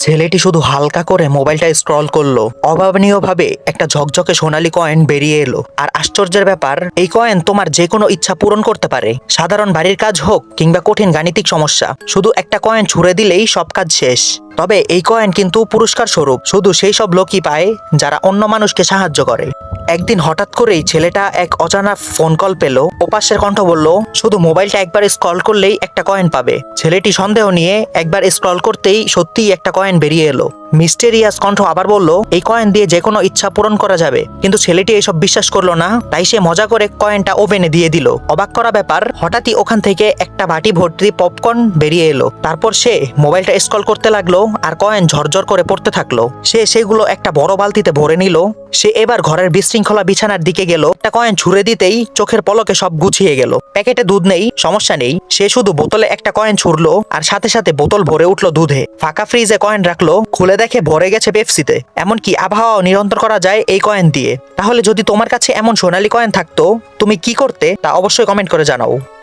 ছেলেটি শুধু হালকা করে মোবাইলটা স্ক্রল করলো, অভাবনীয়ভাবে একটা ঝকঝকে সোনালী কয়েন বেরিয়ে এলো। আর আশ্চর্যের ব্যাপার, এই কয়েন তোমার যে কোনো ইচ্ছা পূরণ করতে পারে। সাধারণ বাড়ির কাজ হোক কিংবা কঠিন গাণিতিক সমস্যা, শুধু একটা কয়েন ছুঁড়ে দিলেই সব কাজ শেষ। তবে এই কয়েন কিন্তু পুরস্কার স্বরূপ শুধু সেই সব লোকই পায় যারা অন্য মানুষকে সাহায্য করে। একদিন হঠাৎ করেই ছেলেটা এক অজানা ফোন কল পেল। ওপাশের কণ্ঠ বলল, শুধু মোবাইলটা একবার স্ক্রল করলেই একটা কয়েন পাবে। ছেলেটি সন্দেহ নিয়ে একবার স্ক্রল করতেই সত্যিই একটা কয়েন বেরিয়ে এলো। মিস্টেরিয়াস কণ্ঠ আবার বলল, এই কয়েন দিয়ে যে কোনো ইচ্ছা পূরণ করা যাবে। কিন্তু ছেলেটি এসব বিশ্বাস করলো না, তাই সে মজা করে কয়েনটা ওভেনে দিয়ে দিল। অবাক করা ব্যাপার, হঠাৎই ওখান থেকে একটা বাটি ভর্তি পপকর্ন বেরিয়ে এলো। তারপর সে মোবাইলটা স্ক্রল করতে লাগলো আর কয়েন ঝরঝর করে পড়তে থাকলো। সে সেগুলো একটা বড় বালতিতে ভরে নিল। সে এবার ঘরের বিশৃঙ্খলা বিছানার দিকে গেল। একটা কয়েন ছুঁড়ে দিতেই চোখের পলকে সব গুছিয়ে গেল। প্যাকেটে দুধ নেই, সমস্যা নেই। সে শুধু বোতলে একটা কয়েন ছুড়লো আর সাথে সাথে বোতল ভরে উঠলো দুধে। ফাঁকা ফ্রিজে কয়েন রাখলো, খুলে দেখে ভরে গেছে পেপসিতে। এমনকি আবহাওয়া নিয়ন্ত্রণ করা যায় এই কয়েন দিয়ে। তাহলে যদি তোমার কাছে এমন সোনালী কয়েন থাকতো, তুমি কি করতে তা অবশ্যই কমেন্ট করে জানাও।